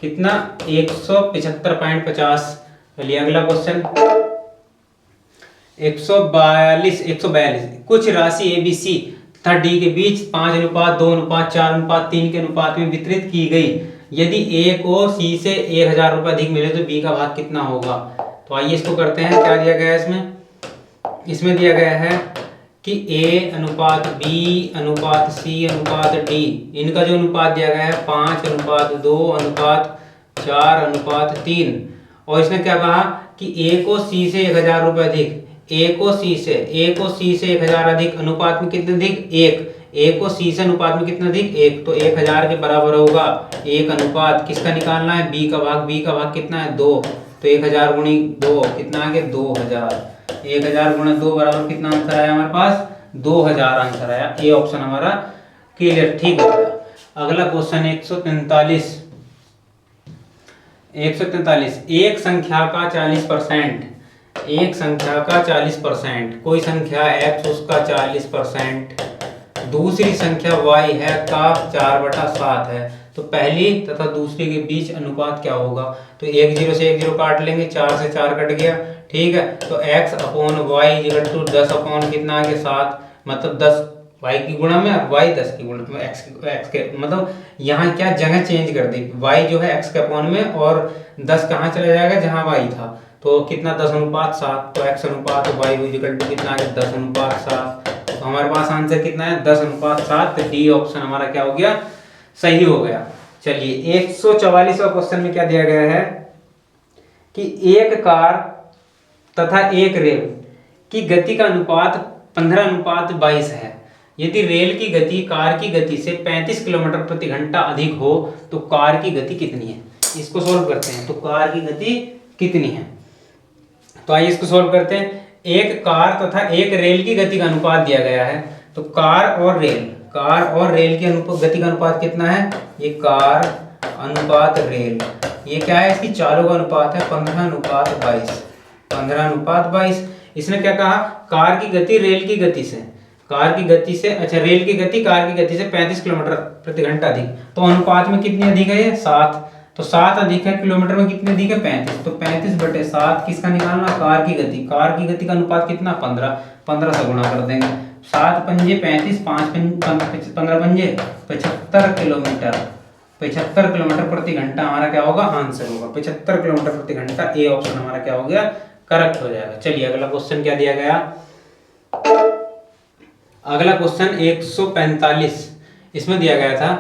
कितना 175.50। चलिए अगला क्वेश्चन 142 कुछ राशि ABC तथा D के बीच 5 अनुपात 2 अनुपात 4 अनुपात 3 के अनुपात में वितरित की गई, यदि A को C से 1000 रुपये अधिक मिले तो B का भाग कितना होगा। तो आइए इसको करते हैं, क्या दिया गया है इसमें दिया गया है कि A अनुपात B अनुपात C अनुपात D, इनका जो अनुपात दिया गया है 5 अनुपात 2 अनुपात 4 अनुपात 3, और इसने क्या कहा कि A को C से 1000 रुपये अधिक, A को C से 1000 अधिक अनुपात में कितने अधिक 1, A को C से अनुपात में कितना अधिक 1, तो 1000 के बराबर होगा 1 अनुपात किसका निकालना है B का भाग कितना है 2, तो 1000 गुणी 2 कितना आ गया 2000, 1000 गुणा 2 बराबर कितना आंसर आया हमारे पास 2000 आंसर आया, ए ऑप्शन हमारा क्लियर ठीक हो गया। अगला क्वेश्चन 143 एक संख्या का 40%, एक संख्या का 40%, कोई संख्या x उसका 40%, दूसरी संख्या y है का 4/7 है, तो पहली तथा दूसरी के बीच अनुपात क्या होगा। तो 1 0 से 1 0 काट लेंगे, 4 से 4 कट गया, ठीक है। तो x upon y equal to 10 upon कितना आ गया 7, मतलब 10 y की गुणा में और y 10 की गुणा में, x के मतलब यहाँ क्या जगह चेंज कर दी, y जो है x के अपॉन में और 10 कहाँ चला जाएगा जहाँ y था, तो कितना 10 अनुपात 7, तो x अनुपात y इक्वल टू कितना आ गया 10 अनुपात 7। तो हमारे पास आंसर कितना है 10 अनुपात 7, तो डी ऑप्शन हमारा क्या हो गया सही हो गया। चलिए 144वां क्वेश्चन में क्या दिया गया है कि एक कार तथा एक रेल की गति का अनुपात 15:22 है, यदि रेल की गति कार की गति से 35 किलोमीटर प्रति घंटा अधिक हो तो कार की गति कितनी है। इसको सोल्व करते हैं, तो कार की गति कितनी है, तो आइए इसको सोल्व करते हैं। एक कार तथा एक रेल की गति का अनुपात दिया गया है, तो कार और रेल की गति का अनुपात कितना है, ये कार अनुपात रेल, ये क्या है इसकी चालों का अनुपात है 15:22, इसने क्या कहा, कार की गति रेल की गति से, कार की गति से, अच्छा रेल की गति कार की गति से 35 किलोमीटर प्रति घंटा अधिक, तो अनुपात में कितनी अधिक है ये 7, तो 7 अधिक है, किलोमीटर में कितनी अधिक है 35, तो 35/7 किसका निकालना, कार की गति, कार की गति का अनुपात कितना 15, 15 से गुणा कर देंगे, 7 पंजे 35, 15 पंजे 75 किलोमीटर, 75 किलोमीटर प्रति घंटा हमारा क्या होगा, आंसर होगा 75 किलोमीटर प्रति घंटा। ए ऑप्शन हमारा क्या हो गया, करेक्ट हो जाएगा। चलिए अगला क्वेश्चन क्या दिया गया, अगला क्वेश्चन 145, इसमें दिया गया था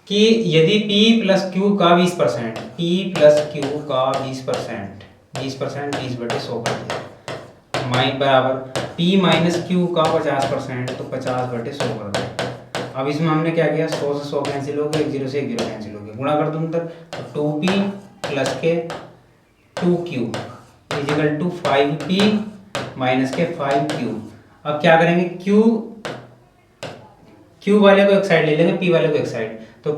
कि यदि P प्लस Q का 20%, P प्लस Q का 20%, 20/100 कर दिया, माइन बराबर P माइनस Q का 50%, तो 50/100 कर दिया। अब इसमें हमने क्या किया, 100 से 100 कैंसिल हो गया, 1 0 से 1 0 कैंसिल हो गया, गुणा कर दूं अंदर, तो 2P प्लस के 2Q is equal to 5P minus के 5Q। अब क्या करेंगे, Q वाले को एक साइड ले लेंगे, P वाले को एक साइड, तो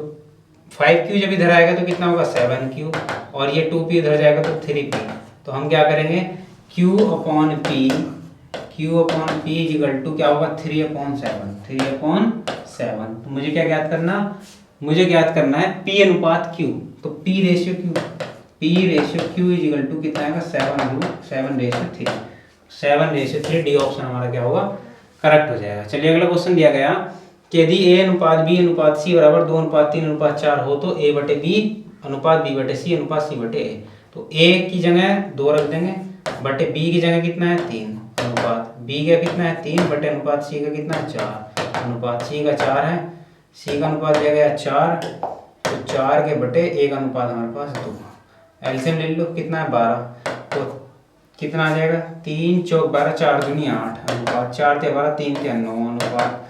5Q जब इधर आएगा तो कितना होगा 7Q, और ये 2P इधर जाएगा तो 3P, तो हम क्या करेंगे Q upon P equal to क्या होगा 3/7, तो मुझे क्या ज्ञात करना, मुझे ज्ञात करना है P अनुपात Q, तो P ratio Q equal to कितना आएगा 7/3, 7/3, डी ऑप्शन हमारा क्या होगा, करेक्ट हो जाएगा। चलिए अगला क्वेश्चन दिया गया कि यदि A अनुपात B अनुपात C बराबर 2:3:4 हो तो A/B अनुपात B/C अनुपात C/A, तो A की जगह 2 रख देंगे, बटे B की जगह कितना है 3, अनुपात B का कितना है 3, बटे अनुपात C का कितना है 4, अनुपात C का 4 है, C का अनुपात दिया गया 4, तो 4 के बटे 1 अनुपात हमारे पास 2, एलसीएम ले लो कितना है 12, तो कितना आ जाएगा 3 चौक 12, 4 दूनी 8, अनुपात 4 × 12 3 × 9, अनुपात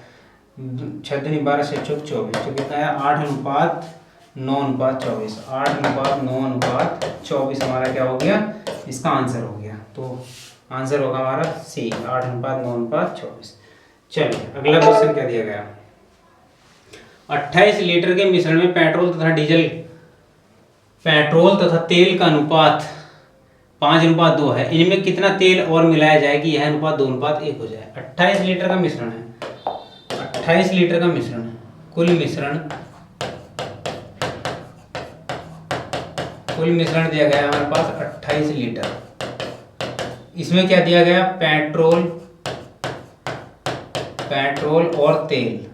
6 दूनी 12 6 चौक 24, तो कितना है 8:9:24, 8:9:24 हमारा क्या हो गया, इसका आंसर हो गया, तो आंसर होगा हमारा सी 8:9:24। चलिए अगला क्वेश्चन क्या दिया गया, 28 लीटर के मिश्रण में पेट्रोल तथा तेल का अनुपात 5:2 है, इनमें कितना तेल और मिलाया जाए कि यह अनुपात 2:1 हो जाए। 28 लीटर का मिश्रण है, 28 लीटर का मिश्रण है, कुल मिश्रण दिया गया है हमारे पास 28 लीटर, इसमें क्या दिया गया, पेट्रोल और तेल,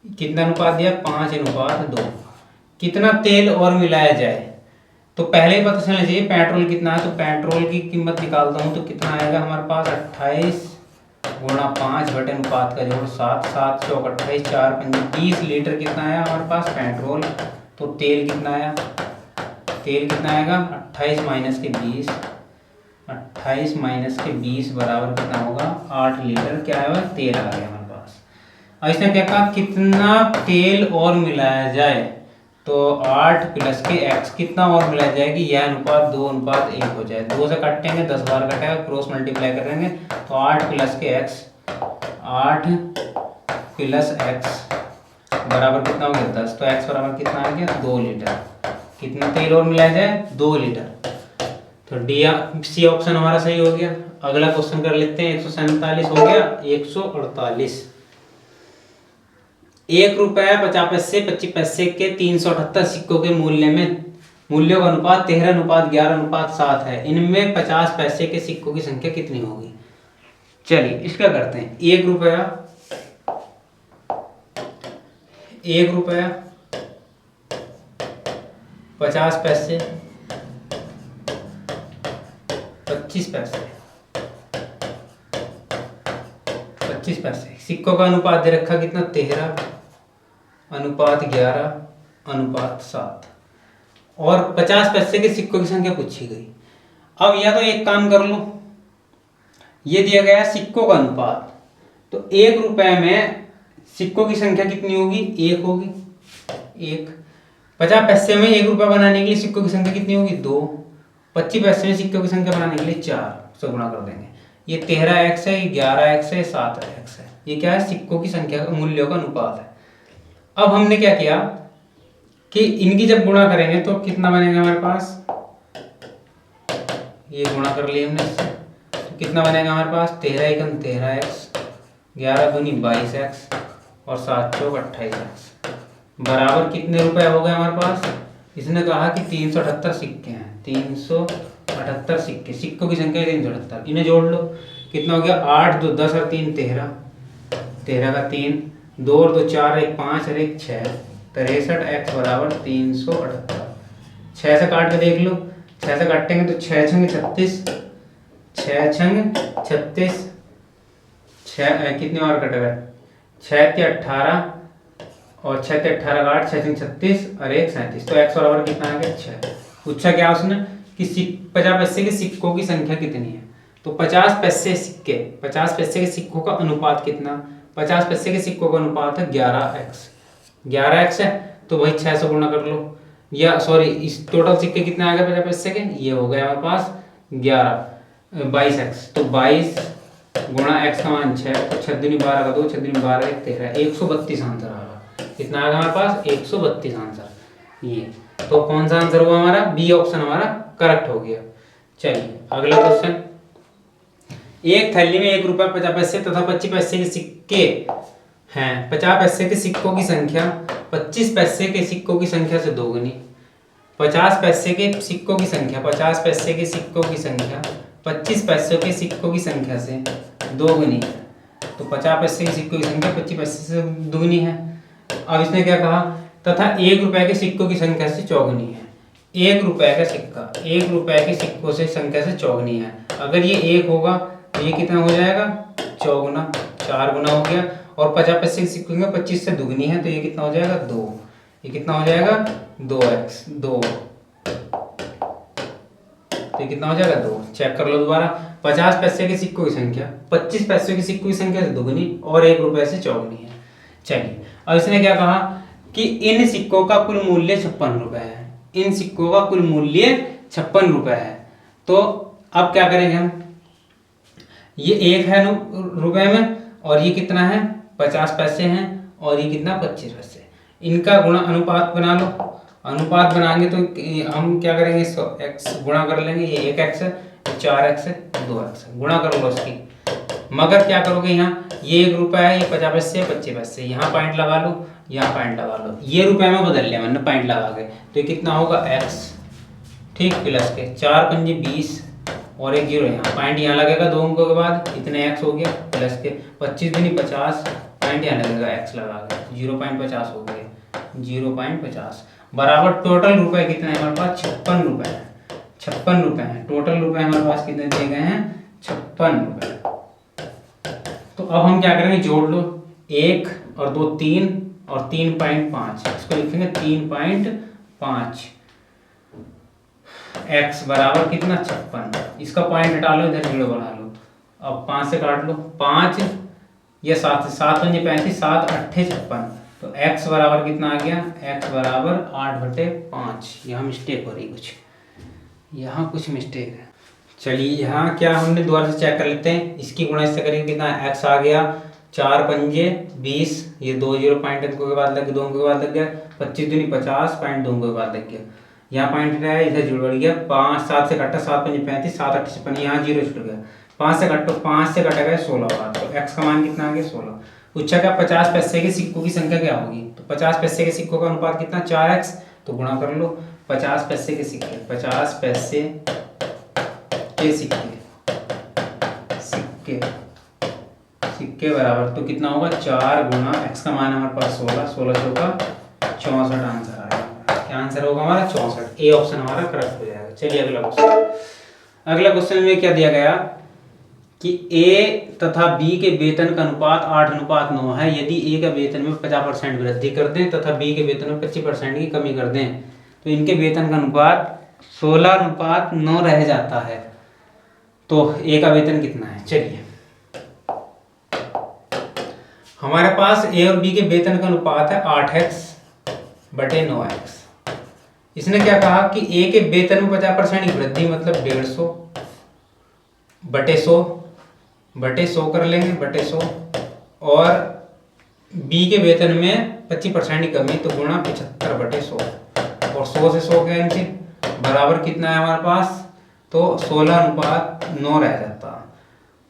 कितना अनुपात दिया 5:2, कितना तेल और मिलाया जाए, तो पहले ही पता चलना चाहिए पेट्रोल कितना है, तो पेट्रोल की कीमत निकालता हूं तो कितना आएगा हमारे पास 28 × 5 बटे अनुपात का जोड़ 7, 7 चौक 28, 4 पंजे 20 लीटर कितना आया हमारे पास पेट्रोल, तो तेल कितना आया, तेल कितना आएगा 28 माइनस के 20 बराबर कितना होगा 8 लीटर क्या है तेल आ गया हमारे पास। अब इसने क्या कहा कितना तेल और मिलाया जाए, तो 8 प्लस के x कितना और मिलाया जाए कि यह अनुपात 2:1 हो जाए, 2 से काटेंगे 10 बार कटेगा, क्रॉस मल्टीप्लाई करेंगे तो 8 प्लस के x बराबर कितना हो गया 10, तो x बराबर कितना आ गया 2 लीटर, कितना तेल और मिलाया जाए 2 लीटर, तो डी सी ऑप्शन हमारा सही हो गया। अगला क्वेश्चन कर लेते हैं, 147 हो गया, 148, 1 रुपया 50 पैसे 25 पैसे के 378 सिक्कों के मूल्यों का अनुपात 13:11:7 है, इनमें 50 पैसे के सिक्कों की संख्या कितनी होगी। चलिए इसका करते हैं, 1 रुपया 50 पैसे 25 पैसे, सिक्कों का अनुपात दे रखा कितना 13:11:7, और 50 पैसे के सिक्कों की संख्या पूछी गई। अब या तो एक काम कर लो, ये दिया गया सिक्कों का अनुपात, तो 1 रुपए में सिक्कों की संख्या कितनी होगी 1 होगी, 1 50 पैसे में 1 रुपया बनाने के लिए सिक्कों की संख्या कितनी होगी 2, 25 पैसे में सिक्कों की संख्या बनाने के लिए 4 से गुणा कर देंगे, ये 13x है, 11x है, 7x है, ये क्या है सिक्कों की संख्या का मूल्यों का अनुपात है। अब हमने क्या किया कि इनकी जब गुणा करेंगे तो कितना बनेगा हमारे पास ये गुणा कर लिया हमने इससे, तो कितना बनेगा हमारे पास 13 एकम 13x, 11 दूनी 22x और 7 चौक 28x बराबर कितने रुपए हो गए हमारे पास। इसने कहा कि 378 सिक्के हैं, 378 सिक्के, सिक्कों की संख्या 378, इन्हें जोड़ लो, कितना हो गया 8 2 10 और 3 13, 13 का 3, 2 और 2 4, 1 5 और 1 6, 63x बराबर 378। 6 से काट के देख लो, 6 से काटेंगे तो 6 छंग 36, 6 छंग 36, 6 कितनी बार कटेगा, 6 के 18 और 6 के 18 का 8, 6 छंग 36 और 1 37, तो x बराबर कितना आ गया 6। पूछा क्या उसने कि 50 पैसे के सिक्कों की संख्या कितनी है, तो 50 पैसे सिक्के, 50 पैसे के सिक्कों का अनुपात कितना, 50 पैसे के सिक्कों का अनुपात है 11x, 11x है तो भाई 6 से गुणा कर लो, या सॉरी इस टोटल सिक्के कितने आ गए 50 पैसे के, ये हो गया हमारे पास 22x, तो 22 गुणा x का मान 6, तो 6 दूनी 12 का 2, 6 दूनी 12 13, 132 आंसर आ गया। कितना आ गया हमारे पास 132 आंसर। ये तो कौन सा आंसर हुआ हमारा, बी ऑप्शन हमारा करेक्ट हो गया। चलिए अगला क्वेश्चन, एक थैली में 1 रुपया 50 पैसे तथा 25 पैसे के सिक्के हैं। 50 पैसे के सिक्कों की संख्या 25 पैसे के सिक्कों की संख्या से दोगुनी, 50 पैसे के सिक्कों की संख्या 50 पैसे के सिक्कों की संख्या 25 पैसों के सिक्कों की संख्या से दोगुनी, तो 50 पैसे के सिक्कों की संख्या 25 पैसे से दोगुनी है। अब इसने क्या कहा, तथा 1 रुपए के सिक्कों की संख्या से चौगुनी है। 1 रुपए का सिक्का 1 रुपए के सिक्कों से संख्या से चौगुनी है, अगर ये 1 होगा तो ये कितना हो जाएगा चौगुना, 4 गुना हो गया, और 50 पैसे के सिक्कों में 25 से दुगनी है तो ये कितना हो जाएगा 2, ये कितना हो जाएगा 2x 2, तो ये कितना हो जाएगा 2। चेक कर लो दोबारा, 50 पैसे के सिक्कों की संख्या 25 पैसे के सिक्कों की संख्या से दुगनी और 1 रुपए से चौगुनी है। चलिए अब इसने क्या कहा कि इन सिक्कों का कुल मूल्य 56 रुपए है, इन सिक्कों का कुल मूल्य 56 रुपए है। तो अब क्या करेंगे हम, ये 1 है रुपए में और ये कितना है 50 पैसे हैं और ये कितना 25 पैसे, इनका गुणा अनुपात बना लो। अनुपात बनाएंगे तो हम क्या करेंगे, इसको x गुणा कर लेंगे, ये 1x है, 4x है, 2x है, गुणा कर लो इसकी। मगर क्या करोगे यहाँ, ये 1 रुपया है, ये 50 पैसे 25 पैसे, यहाँ पॉइंट लगा लो, यहाँ पॉइंट लगा लो, ये रुपए में बदल लिया मैंने पॉइंट लगा के, तो ये कितना होगा x, ठीक, प्लस के 4 पंजे 20 और 1 0, यहाँ पॉइंट यहाँ लगेगा 2 अंकों के बाद, इतने x हो गया, प्लस के 25 दूनी 50, पॉइंट यहाँ लगेगा x लगा के 0.50 हो गया, 0.50 बराबर टोटल रुपए कितने हैं हमारे पास 56 रुपए हैं, 56 रुपए हैं टोटल रुपए हमारे पास कितने दिए गए हैं 56 रुपए। तो अब हम क्या करेंगे, जोड़ लो, 1 और 2 3 और 3.5, इसको लिखेंगे 3.5, x बराबर कितना 56, इसका पॉइंट हटा लो, इधर 0 बना लो, अब 5 से काट लो, 5 या 7 से, 7 पंजे 35, 7 8 56, तो x बराबर कितना आ गया, x बराबर 8/5। यहाँ मिस्टेक हो रही कुछ, यहाँ कुछ मिस्टेक है। चलिए यहाँ क्या हमने दोबारा से चेक कर लेते हैं, इसकी गुणा इससे करेंगे कितना x आ गया 4 पंजे 20, ये 2 0 पॉइंट अंकों के बाद लग गया, 2 अंकों के बाद लग गया, 25 दूनी 50 पॉइंट 2 अंकों के बाद लग गया, यहाँ पॉइंट है इधर जुड़ गया, 5 7 से कटा 7 पंजे 35, 7 8 56, यहाँ 0 छुट गया, 5 से कटो, 5 से कटा गया 16 बार, तो x का मान कितना आ गया 16। पूछा क्या 50 पैसे के सिक्कों की संख्या क्या होगी, तो 50 पैसे के सिक्कों का अनुपात कितना 4x, तो गुणा कर लो, 50 पैसे के सिक्के 50 पैसे के सिक्के बराबर, तो कितना होगा 4 गुणा x का मान हमारे पास 16, 16 चौका 64 आंसर आ गया। क्या आंसर होगा हमारा 64, ए ऑप्शन हमारा करेक्ट हो जाएगा। चलिए अगला क्वेश्चन, अगला क्वेश्चन में क्या दिया गया कि A तथा B के वेतन का अनुपात 8:9 है, यदि A का वेतन में 50% वृद्धि कर दें तथा B के वेतन में 25% की कमी कर दें तो इनके वेतन का अनुपात 16:9 रह जाता है, तो A का वेतन कितना है। चलिए हमारे पास A और B के वेतन का अनुपात है 8x/9x। इसने क्या कहा कि A के वेतन में 50% की वृद्धि मतलब 150/100 कर लेंगे, बटे 100, और B के वेतन में 25% की कमी तो गुणा 75/100, और 100 से 100 कैंसिल, बराबर कितना है हमारे पास तो 16:9 रह जाता।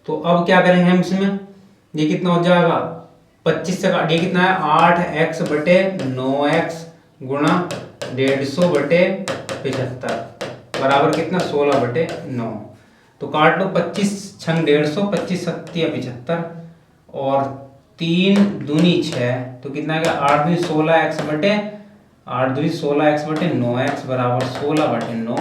तो अब क्या करेंगे हम इसमें, ये कितना हो जाएगा 25 से काट, ये कितना है 8x बटे 9x गुणा 150/75 बराबर कितना 16/9। तो काट लो 25 छंग 150, 25 सत्ती 75 और 3 दूनी 6, तो कितना आएगा 8 दूनी 16x बटे 9x बराबर 16/9।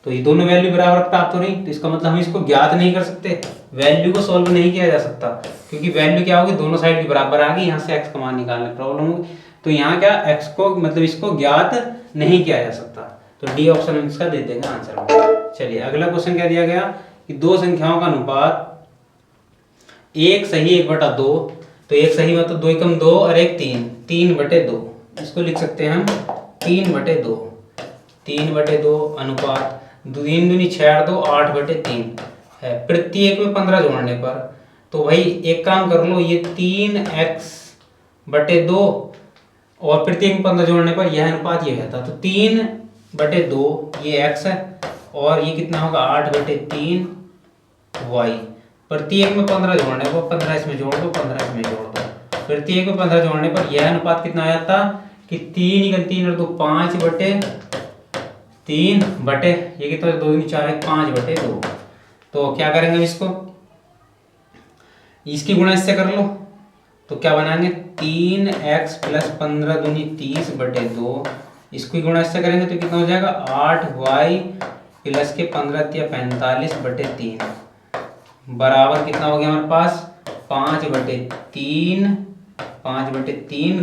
तो ये दोनों वैल्यू बराबर प्राप्त हो रही, तो इसका मतलब हम इसको ज्ञात नहीं कर सकते, वैल्यू को सॉल्व नहीं किया जा सकता, क्योंकि वैल्यू क्या होगी दोनों साइड की बराबर आ गई, यहाँ से x का मान निकालने प्रॉब्लम होगी। तो यहाँ क्या x को मतलब इसको ज्ञात नहीं किया जा सकता, तो डी ऑप्शन हम इसका दे देंगे आंसर में। चलिए अगला क्वेश्चन क्या दिया गया कि दो संख्याओं का अनुपात 1 सही 1/2, तो 1 सही मतलब 2 एकम 2 और 1 3, 3/2, इसको लिख सकते हैं हम 3/2, 3/2 अनुपात 3 दूनी 6 और 2 8/3 है। प्रत्येक में 15 जोड़ने पर, तो भाई एक काम कर लो, ये 3x/2 और प्रत्येक में 15 जोड़ने पर यह अनुपात ये रहता, तो 3/2 ये x है और ये कितना होगा 8/3y। प्रत्येक में 15 जोड़ने पर 15 इसमें जोड़ दो, 15 इसमें जोड़ दो, प्रत्येक में 15 जोड़ने पर यह अनुपात कितना आ जाता कि 3 और 2 5/3 बटे ये कितना 2 दूनी 4 5/2। तो क्या करेंगे इसको, इसकी गुणा इससे कर लो, तो क्या बनाएंगे 3x + 15 दूनी 30/2, इसकी गुणा इससे करेंगे तो कितना हो जाएगा 8y + के 15 45/3 बराबर कितना हो गया हमारे पास 5/3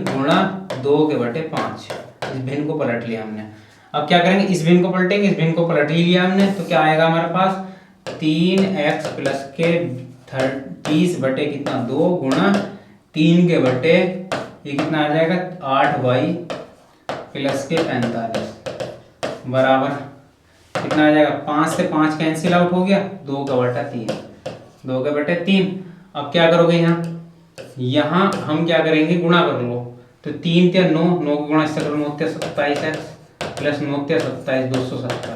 गुणा 2/5। इस भिन्न को पलट लिया हमने। अब क्या करेंगे, इस भिन्न को पलटेंगे, इस भिन्न को पलट ही लिया हमने, तो क्या आएगा हमारे पास 3x + के 30 बटे कितना 2 गुणा 3 के बटे ये कितना आ जाएगा 8y + के 45 बराबर कितना आ जाएगा 5 से 5 कैंसिल आउट हो गया 2/3, 2/3। अब क्या करोगे यहाँ हम क्या करेंगे गुणा कर लो, तो 3 × 9, 9 का गुणा इससे करो 9 × 27x + 9 × 27 270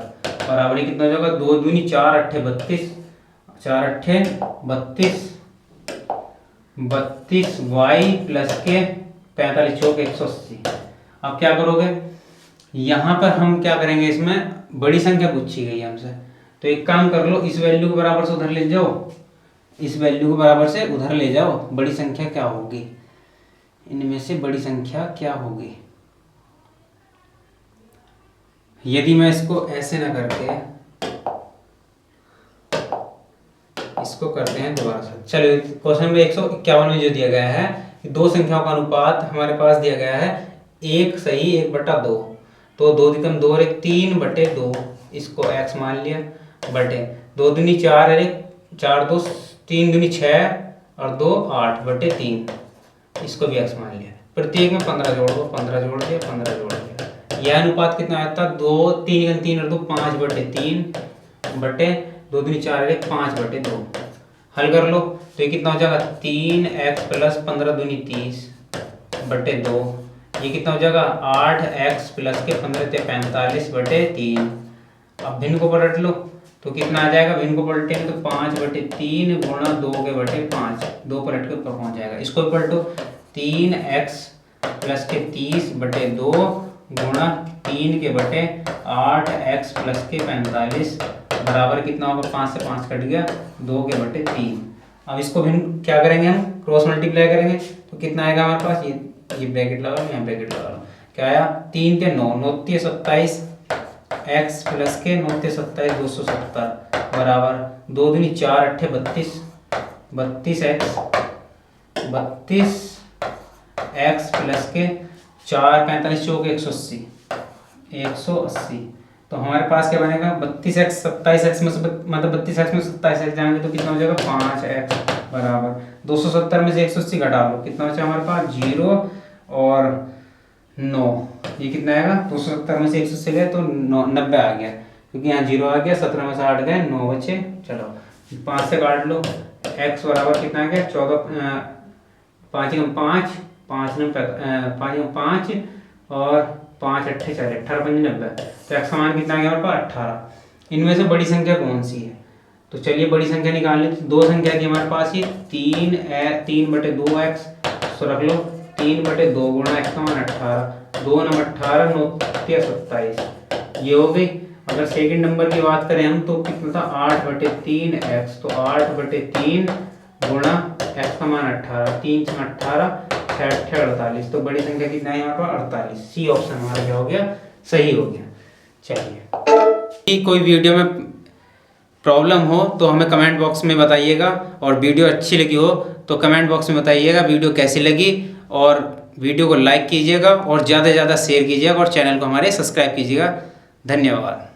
बराबर कितना हो जाएगा 2 दूनी 4 8 32, 4 8 32 y + के 45 चौक 180। अब क्या करोगे, यहाँ पर हम क्या करेंगे, इसमें बड़ी संख्या पूछी गई है हमसे, तो एक काम कर लो, इस वैल्यू को बराबर से उधर ले जाओ, इस वैल्यू को बराबर से उधर ले जाओ, बड़ी संख्या क्या होगी, इनमें से बड़ी संख्या क्या होगी। यदि मैं इसको ऐसे ना करके इसको करते हैं दोबारा से। चलिए क्वेश्चन नंबर 151 में जो दिया गया है कि दो संख्याओं का अनुपात हमारे पास दिया गया है 1 सही 1/2, तो 2 × 2 और 1 3/2, इसको x मान लिया बटे 2 दूनी 4 और 1 4 2 3 दूनी 6 और 2 8/3, इसको भी x मान लिया। प्रत्येक में 15 जोड़ दो, 15 जोड़ दिया, 15 जोड़ दिया। यह अनुपात कितना आता 2 3 × 3 और 2 5/3 बटे 2 दूनी 4 और 1 5/2। हल कर लो तो ये कितना हो जाएगा 3x + 15 दूनी 30/2, ये कितना हो जाएगा 8x + के 15 45/3। अब भिन्न को पलट लो तो कितना आ जाएगा, भिन्न को पलटेंगे तो 5/3 गुणा 2/5, 2 पलट के ऊपर पहुंच जाएगा। इसको पलटो 3x + के 30/2 गुणा 3 के बटे 8x + के 45 बराबर कितना होगा 5 से 5 कट गया 2/3। अब इसको भिन्न क्या करेंगे, हम क्रॉस मल्टीप्लाई करेंगे तो कितना आएगा हमारे पास, ये ब्रैकेट लगा लो, यहाँ ब्रैकेट लगा लो, क्या आया 3 × 9 9 × 27 x + के 9 × 27 270 बराबर 2 दूनी 4 8 32 32x 32x + के 4 45 चौक 180 180। तो हमारे पास क्या बनेगा 32x 27x में से मतलब 32x में 27x जाएंगे तो कितना हो जाएगा 5x बराबर 270 में से 180 घटा लो, कितना बचा हमारे पास 0 और 9, ये कितना आएगा 270 में से 180 गए तो 90 आ गया, क्योंकि यहाँ 0 आ गया, 17 में से 8 गए 9 बचे। चलो 5 से काट लो, x बराबर कितना आ गया 14 5 × 5 5 और 5 8 4 18 5 90, तो x का मान कितना आ गया हमारे पास 18। इनमें से बड़ी संख्या कौन सी है? तो चलिए बड़ी संख्या निकाल लेते। दो संख्या की हमारे पास ये 3/2x, तो रख लो 3/2 गुणा x का मान 18, 2 9 18, 9 27, ये हो गई। अगर सेकंड नंबर की बात करें हम तो कितना था 8/3x, तो 8/3 गुणा x का मान 18, 3 6 18, 6 48, तो बड़ी संख्या कितना है यहाँ पर 48। सी ऑप्शन हमारा क्या हो गया? सही हो गया। चलिए, कोई वीडियो में प्रॉब्लम हो तो हमें कमेंट बॉक्स में बताइएगा, और वीडियो अच्छी लगी हो तो कमेंट बॉक्स में बताइएगा वीडियो कैसी लगी, और वीडियो को लाइक कीजिएगा और ज़्यादा से ज़्यादा शेयर कीजिएगा और चैनल को हमारे सब्सक्राइब कीजिएगा। धन्यवाद।